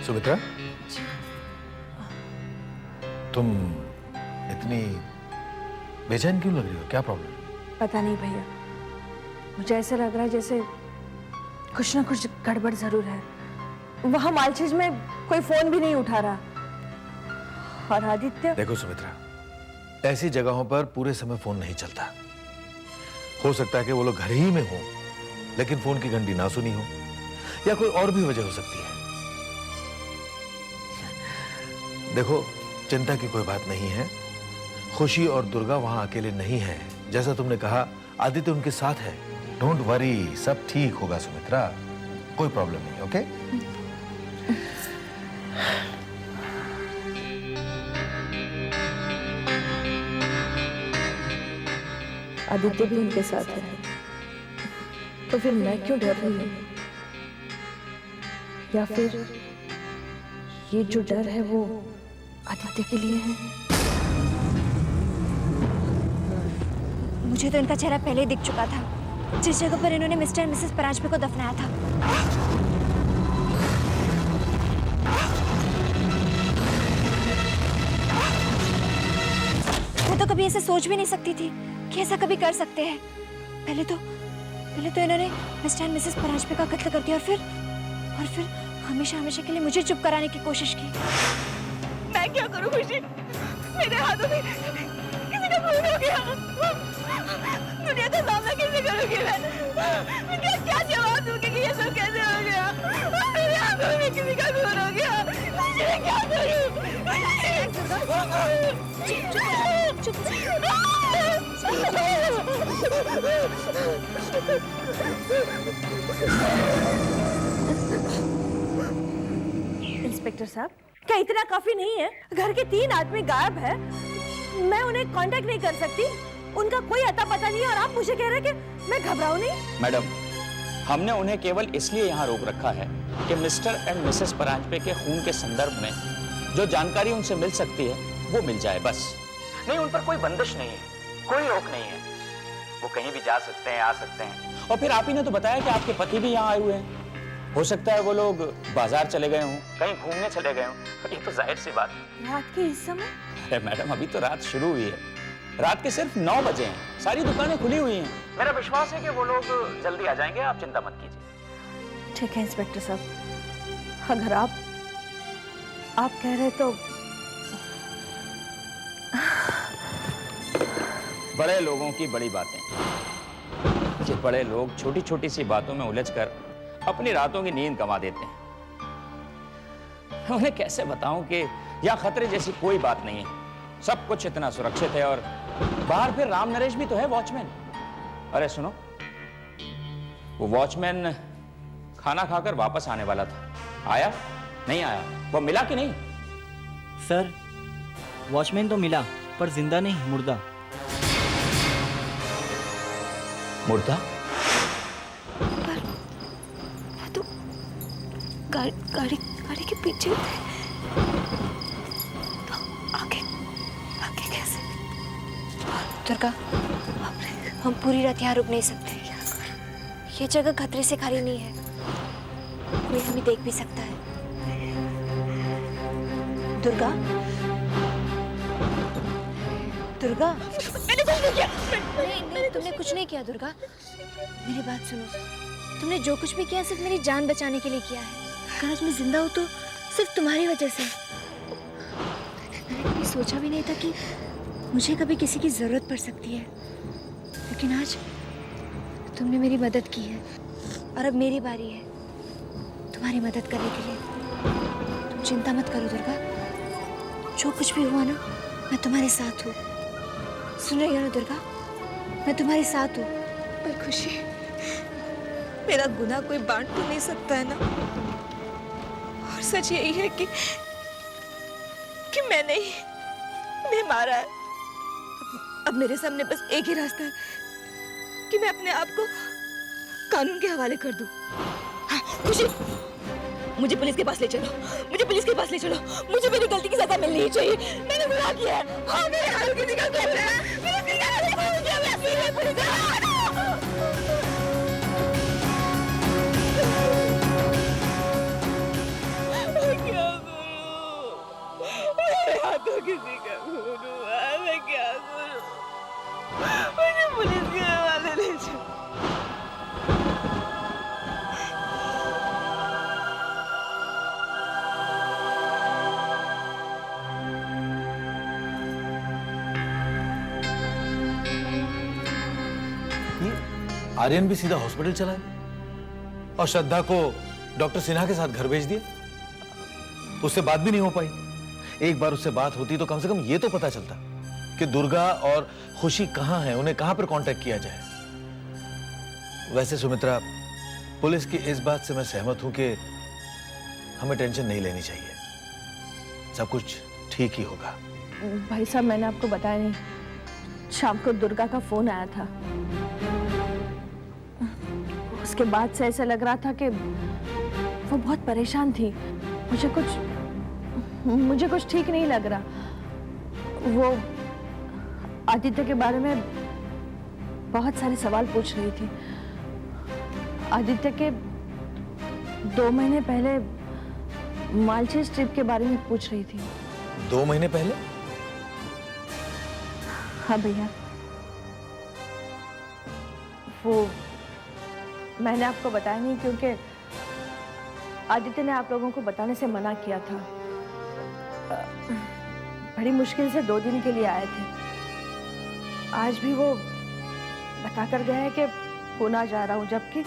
सुमित्रा, तुम इतनी बेचैन क्यों लग रही हो? क्या प्रॉब्लम? पता नहीं भैया, मुझे ऐसा लग रहा है जैसे कुछ ना कुछ गड़बड़ जरूर है। वहां मालचीज में कोई फोन भी नहीं उठा रहा। और आदित्य, देखो सुमित्रा, ऐसी जगहों पर पूरे समय फोन नहीं चलता। हो सकता है कि वो लोग घर ही में हो, लेकिन फोन की घंटी ना सुनी हो, या कोई और भी वजह हो सकती है। देखो, चिंता की कोई बात नहीं है। खुशी और दुर्गा वहां अकेले नहीं है। जैसा तुमने कहा, आदित्य उनके साथ है। डोंट वरी, सब ठीक होगा सुमित्रा, कोई प्रॉब्लम नहीं। ओके? आदित्य भी उनके साथ है, तो फिर मैं क्यों डर रही हूँ? या फिर ये जो डर है वो आदित्य के लिए है? मुझे तो इनका चेहरा पहले ही दिख चुका था, जिस जगह पर इन्होंने मिस्टर और मिसेस परांजपे को दफनाया था। मैं तो कभी ऐसे सोच भी नहीं सकती थी कि ऐसा कभी कर सकते हैं। पहले तो इन्होंने मिस्टर और मिसेस परांजपे का कत्ल कर दिया, और फिर हमेशा हमेशा के लिए मुझे चुप कराने की कोशिश की। मैं क्या करूं खुशी? मेरे हाथों में किसी का खून हो गया। दुनिया का सामना कैसे करूंगी मैं क्या जवाब दूंगी कि ये सब कैसे हो गया? मेरे हाथों में किसी का खून हो गया। मैं क्या करूं? चुप इंस्पेक्टर साहब, क्या इतना काफी नहीं है? घर के 3 आदमी गायब है, मैं उन्हें कांटेक्ट नहीं कर सकती, उनका कोई अता पता नहीं है, और आप मुझे कह रहे हैं कि मैं घबराऊं नहीं? मैडम, हमने उन्हें केवल इसलिए यहाँ रोक रखा है कि मिस्टर एंड मिसेस परांजपे के खून के संदर्भ में जो जानकारी उनसे मिल सकती है वो मिल जाए, बस। नहीं, उन पर कोई बंदिश नहीं है, कोई रोक नहीं है। वो कहीं भी जा सकते हैं, आ सकते हैं। और फिर आप ही ने तो बताया कि आपके पति भी यहाँ आए हुए हैं। हो सकता है वो लोग बाजार चले गए हों, कहीं घूमने चले गए हों। ये तो जाहिर सी बात है। रात के इस समय? अरे मैडम, अभी तो रात शुरू हुई है, रात के सिर्फ 9 बजे हैं, सारी दुकानें खुली हुई हैं। मेरा विश्वास है कि वो लोग जल्दी आ जाएंगे, आप चिंता मत कीजिए। ठीक है इंस्पेक्टर साहब, अगर आप कह रहे तो। बड़े लोगों की बड़ी बातें। ये बड़े लोग छोटी छोटी सी बातों में उलझकर अपनी रातों की नींद गंवा देते हैं। उन्हें कैसे बताऊं कि यह खतरे जैसी कोई बात नहीं है, सब कुछ इतना सुरक्षित है। और बाहर फिर राम नरेश भी तो है, वॉचमैन। अरे सुनो, वो वॉचमैन खाना खाकर वापस आने वाला था, आया नहीं आया? वो मिला कि नहीं? सर, वॉचमैन तो मिला, पर जिंदा नहीं, मुर्दा। मुर्दा? तो गाड़ी के पीछे थे। तो आगे कैसे? दुर्गा, हम पूरी रात यहाँ रुक नहीं सकते। ये जगह खतरे से खाली नहीं है, कोई हमें देख भी सकता है। दुर्गा, मैंने कुछ नहीं किया। नहीं, तुमने कुछ नहीं किया दुर्गा। मेरी बात सुनो, तुमने जो कुछ भी किया सिर्फ मेरी जान बचाने के लिए किया है। अगर आज मैं जिंदा हूँ तो सिर्फ तुम्हारी वजह से। मैंने कभी सोचा भी नहीं था कि मुझे कभी किसी की जरूरत पड़ सकती है, लेकिन आज तुमने मेरी मदद की है, और अब मेरी बारी है तुम्हारी मदद करने के लिए। तुम चिंता मत करो दुर्गा, जो कुछ भी हुआ ना, मैं तुम्हारे साथ हूँ। सुन रही हो ना दुर्गा, मैं तुम्हारे साथ हूँ। पर खुशी, मेरा गुनाह कोई बांट तो नहीं सकता है ना? और सच यही है कि मैं मारा है। अब मेरे सामने बस एक ही रास्ता है कि मैं अपने आप को कानून के हवाले कर दूं। हाँ, खुशी, मुझे पुलिस के पास ले चलो, मुझे पुलिस के पास ले चलो। मुझे मेरी गलती की सजा मिलनी ही चाहिए। मैंने गुनाह किया है। हाँ, मेरे हाथ किसी का कसूर है। मेरे किसी का कसूर है। मैं सीधे पुलिस के क्या करूं? मेरे हाथों किसी का खून हुआ। मैं क्या करूं? मुझे पुलिस के हवाले ले चलो। आर्यन भी सीधा हॉस्पिटल चला है और श्रद्धा को डॉक्टर सिन्हा के साथ घर भेज दिया। उससे बात भी नहीं हो पाई। एक बार उससे बात होती तो कम से कम ये तो पता चलता कि दुर्गा और खुशी कहां है, उन्हें कहां पर कांटेक्ट किया जाए। वैसे सुमित्रा, पुलिस की इस बात से मैं सहमत हूं कि हमें टेंशन नहीं लेनी चाहिए। सब कुछ ठीक ही होगा। भाई साहब, मैंने आपको बताया नहीं, शाम को दुर्गा का फोन आया था। उसके बाद से ऐसा लग रहा था कि वो बहुत परेशान थी। मुझे कुछ ठीक नहीं लग रहा। वो आदित्य के बारे में बहुत सारे सवाल पूछ रही थी। आदित्य के 2 महीने पहले मालदीव ट्रिप के बारे में पूछ रही थी। 2 महीने पहले? हाँ भैया, वो मैंने आपको बताया नहीं क्योंकि आदित्य ने आप लोगों को बताने से मना किया था। बड़ी मुश्किल से 2 दिन के लिए आए थे। आज भी वो बताकर गया है कि पुणे जा रहा हूं, जबकि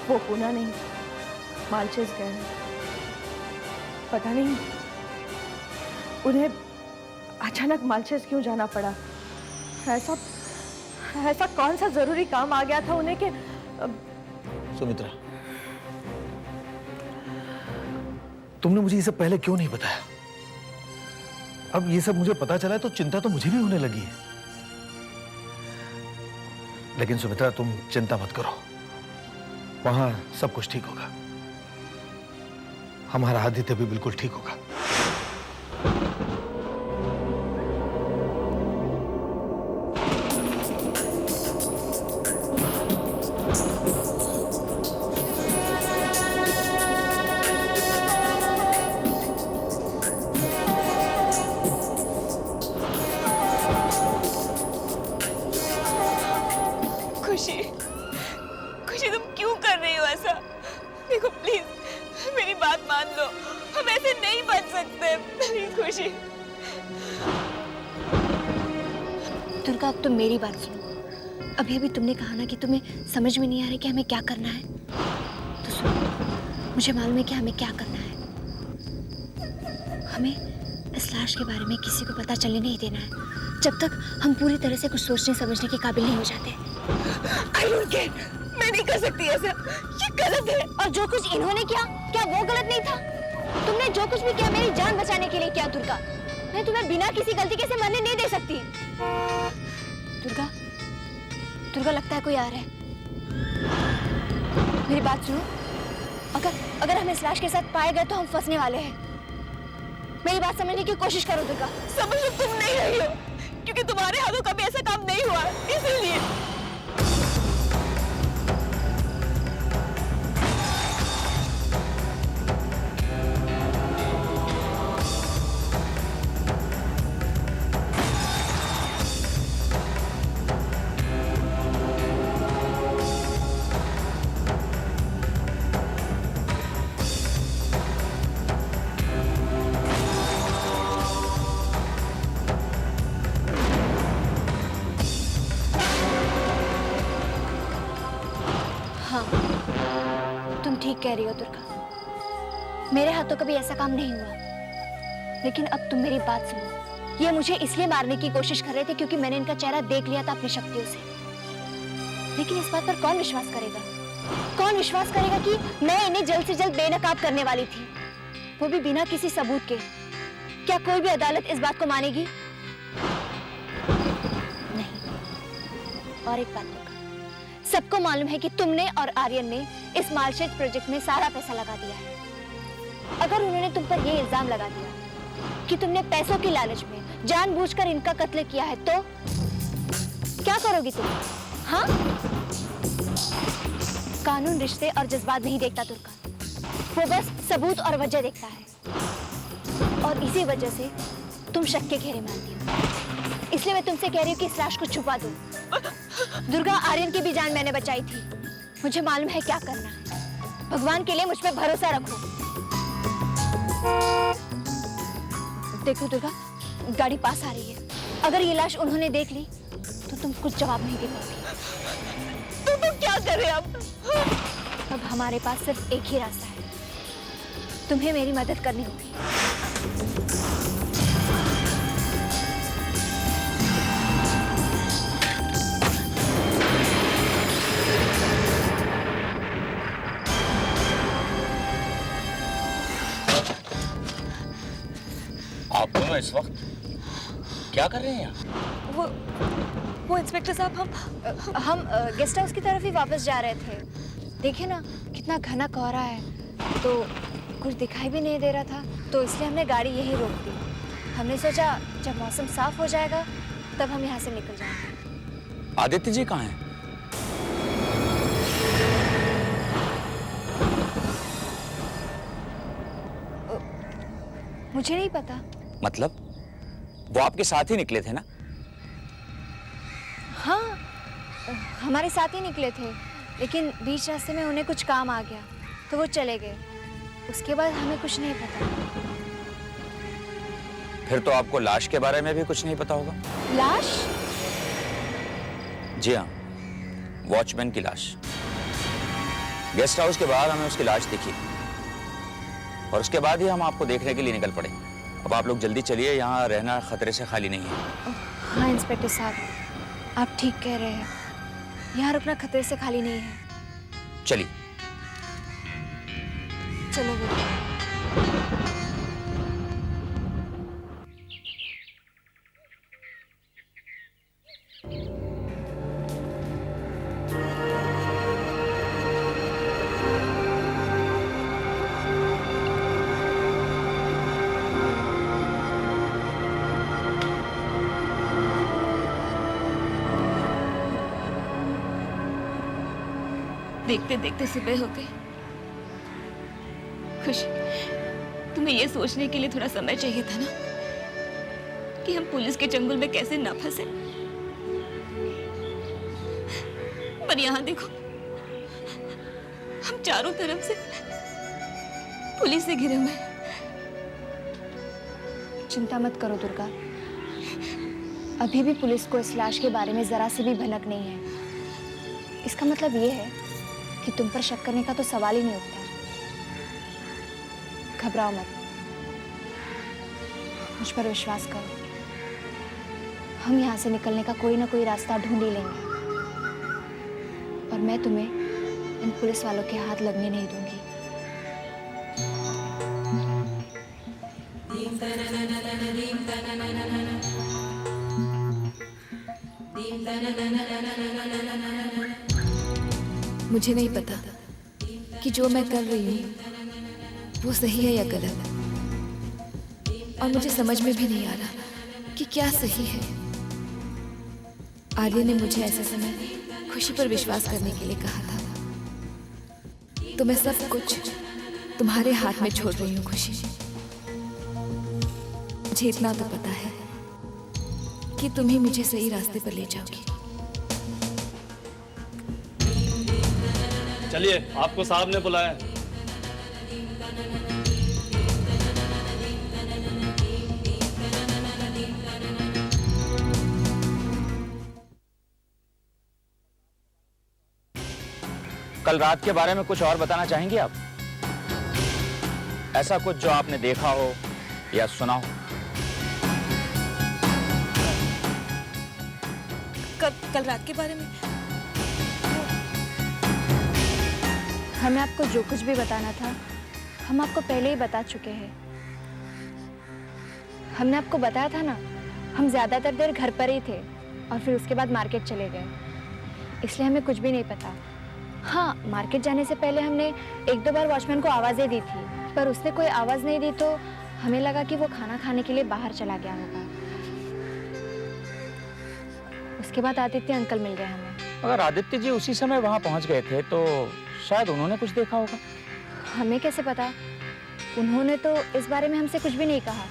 वो पुणे नहीं, मालदीव गए हैं। पता नहीं उन्हें अचानक मालदीव क्यों जाना पड़ा। ऐसा कौन सा जरूरी काम आ गया था उन्हें कि सुमित्रा, तुमने मुझे ये सब पहले क्यों नहीं बताया? अब ये सब मुझे पता चला है तो चिंता तो मुझे भी होने लगी है। लेकिन सुमित्रा, तुम चिंता मत करो, वहां सब कुछ ठीक होगा। हमारा आदित्य भी बिल्कुल ठीक होगा। खुशी, तुम क्यों कर रही हो ऐसा? देखो प्लीज, मेरी बात मान लो। हम ऐसे नहीं बच सकते। प्लीज खुशी। दुर्गा, अब तुम मेरी बात सुनो। अभी अभी तुमने कहा ना कि तुम्हें समझ में नहीं आ रहा कि हमें क्या करना है। तो सुनो, मुझे मालूम है कि हमें क्या करना है। हमें इस लाश के बारे में किसी को पता चलने नहीं देना है जब तक हम पूरी तरह से कुछ सोचने समझने के काबिल नहीं हो जाते। I don't care, मैं नहीं कर सकती ऐसा। ये गलत है। और जो कुछ इन्होंने किया, क्या वो गलत नहीं था? तुमने जो कुछ भी किया मेरी जान बचाने के लिए किया दुर्गा। मैं तुम्हें बिना किसी गलती के से मरने नहीं दे सकती। दुर्गा, दुर्गा, लगता है कोई आ रहा है। मेरी बात सुनो, अगर हम इस लाश के साथ पाए गए तो हम फंसने वाले हैं। मेरी बात समझने की कोशिश करो दुर्गा। समझ तुम नहीं रही हो, क्योंकि तुम्हारे हाथों कभी ऐसा काम नहीं हुआ, इसीलिए। तुम ठीक कह रही हो दुर्गा, मेरे हाथों कभी ऐसा काम नहीं हुआ। लेकिन अब तुम मेरी बात सुनो। ये मुझे इसलिए मारने की कोशिश कर रहे थे क्योंकि मैंने इनका चेहरा देख लिया था अपनी शक्तियों से। लेकिन इस बात पर कौन विश्वास करेगा? कौन विश्वास करेगा कि मैं इन्हें जल्द से जल्द बेनकाब करने वाली थी, वो भी बिना किसी सबूत के? क्या कोई भी अदालत इस बात को मानेगी? नहीं। और एक बात दुर्गा, सबको मालूम है कि तुमने और आर्यन ने इस मालशेज प्रोजेक्ट में सारा पैसा लगा दिया है। अगर उन्होंने तुम पर यह इल्जाम लगा दिया कि तुमने पैसों की लालच में जानबूझकर इनका कत्ल किया है, तो क्या करोगी तुम? हाँ? कानून रिश्ते और जज्बात नहीं देखता दुर्गा, वो बस सबूत और वजह देखता है। और इसी वजह से तुम शक के घेरे में आती हो। इसलिए मैं तुमसे कह रही हूँ कि इस लाश को छुपा दो। दुर्गा, आर्यन की भी जान मैंने बचाई थी। मुझे मालूम है क्या करना है। भगवान के लिए मुझ पर भरोसा रखो। देखो दुर्गा, गाड़ी पास आ रही है। अगर ये लाश उन्होंने देख ली तो तुम कुछ जवाब नहीं दे पाओगी। तो क्या करें अब? अब हमारे पास सिर्फ एक ही रास्ता है। तुम्हें मेरी मदद करनी होगी। आप दोनों इस वक्त क्या कर रहे हैं यहाँ? वो इंस्पेक्टर साहब, हम गेस्ट हाउस की तरफ ही वापस जा रहे थे। देखिए ना, कितना घना कोहरा है, तो कुछ दिखाई भी नहीं दे रहा था, तो इसलिए हमने गाड़ी यहीं रोक दी। हमने सोचा जब मौसम साफ हो जाएगा तब हम यहाँ से निकल जाएंगे। आदित्य जी कहाँ हैं? मुझे नहीं पता। मतलब वो आपके साथ ही निकले थे ना? हाँ, हमारे साथ ही निकले थे, लेकिन बीच रास्ते में उन्हें कुछ काम आ गया तो वो चले गए। उसके बाद हमें कुछ नहीं पता। फिर तो आपको लाश के बारे में भी कुछ नहीं पता होगा। लाश? जी हाँ, वॉचमैन की लाश। गेस्ट हाउस के बाहर हमें उसकी लाश दिखी और उसके बाद ही हम आपको देखने के लिए निकल पड़े। अब आप लोग जल्दी चलिए, यहाँ रहना खतरे से खाली नहीं है। हाँ इंस्पेक्टर साहब, आप ठीक कह रहे हैं। यहाँ रुकना खतरे से खाली नहीं है। चलिए। चलो बेटा। देखते देखते सुबह हो गई। खुशी, तुम्हें ये सोचने के लिए थोड़ा समय चाहिए था ना कि हम पुलिस के चंगुल में कैसे ना फंसे। पर यहाँ देखो, हम चारों तरफ से पुलिस से घिरे हुए हैं। चिंता मत करो दुर्गा, अभी भी पुलिस को इस लाश के बारे में जरा सी भी भनक नहीं है। इसका मतलब ये है कि तुम पर शक करने का तो सवाल ही नहीं उठता। घबराओ मत, मुझ पर विश्वास करो। हम यहाँ से निकलने का कोई ना कोई रास्ता ढूंढ ही लेंगे और मैं तुम्हें इन पुलिस वालों के हाथ लगने नहीं दूंगी। मुझे नहीं पता कि जो मैं कर रही हूँ वो सही है या गलत, और मुझे समझ में भी नहीं आ रहा कि क्या सही है। आर्य ने मुझे ऐसे समय खुशी पर विश्वास करने के लिए कहा था, तो मैं सब कुछ तुम्हारे हाथ में छोड़ रही हूँ खुशी। मुझे इतना तो पता है कि तुम ही मुझे सही रास्ते पर ले जाओगी। चलिए, आपको साहब ने बुलाया। कल रात के बारे में कुछ और बताना चाहेंगे आप? ऐसा कुछ जो आपने देखा हो या सुना हो? कल रात के बारे में हमें आपको जो कुछ भी बताना था हम आपको पहले ही बता चुके हैं। हमने आपको बताया था ना, हम ज्यादातर देर घर पर ही थे और फिर उसके बाद मार्केट चले गए। इसलिए हमें कुछ भी नहीं पता। हाँ, मार्केट जाने से पहले हमने एक दो बार वॉचमैन को आवाज़ें दी थी, पर उसने कोई आवाज़ नहीं दी तो हमें लगा कि वो खाना खाने के लिए बाहर चला गया होगा। उसके बाद आदित्य अंकल मिल गए हमें। अगर आदित्य जी उसी समय वहां पहुंच गए थे तो शायद उन्होंने कुछ देखा होगा। हमें कैसे पता? उन्होंने तो इस बारे में हमसे कुछ भी नहीं कहा।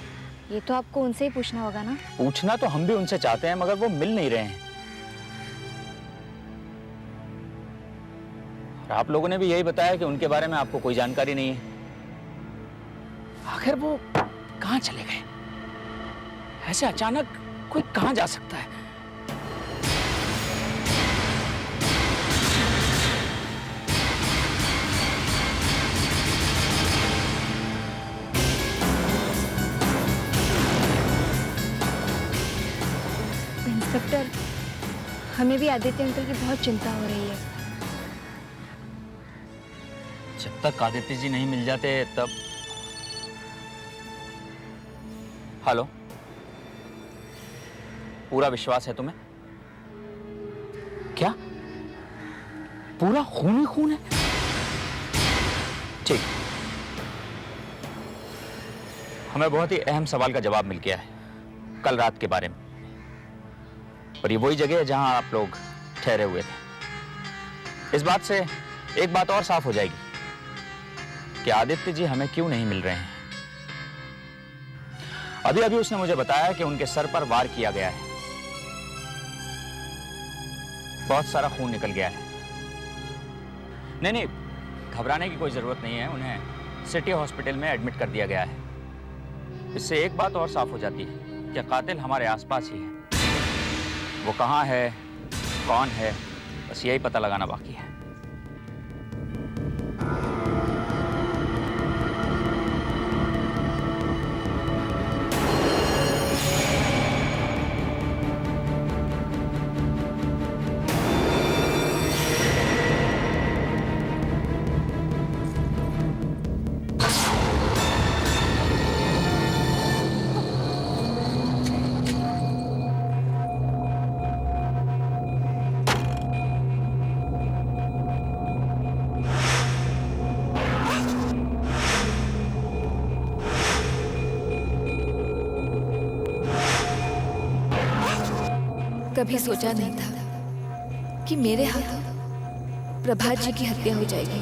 ये तो आपको उनसे ही पूछना होगा ना। पूछना तो हम भी उनसे चाहते हैं, मगर वो मिल नहीं रहे हैं। और आप लोगों ने भी यही बताया कि उनके बारे में आपको कोई जानकारी नहीं है। आखिर वो कहां चले गए? ऐसे अचानक कोई कहां जा सकता है? इंस्पेक्टर, हमें भी आदित्य अंकल की बहुत चिंता हो रही है। जब तक आदित्य जी नहीं मिल जाते तब। हेलो, पूरा विश्वास है तुम्हें? क्या पूरा खून ही खून है? ठीक, हमें बहुत ही अहम सवाल का जवाब मिल गया है कल रात के बारे में। और ये वही जगह है जहां आप लोग ठहरे हुए थे। इस बात से एक बात और साफ हो जाएगी कि आदित्य जी हमें क्यों नहीं मिल रहे हैं। अभी अभी उसने मुझे बताया कि उनके सर पर वार किया गया है, बहुत सारा खून निकल गया है। नहीं नहीं, घबराने की कोई जरूरत नहीं है। उन्हें सिटी हॉस्पिटल में एडमिट कर दिया गया है। इससे एक बात और साफ हो जाती है कि कातिल हमारे आसपास ही है। वो कहाँ है, कौन है, बस यही पता लगाना बाकी है। कभी सोचा नहीं था कि मेरे हाथों प्रभात जी की हत्या हो जाएगी।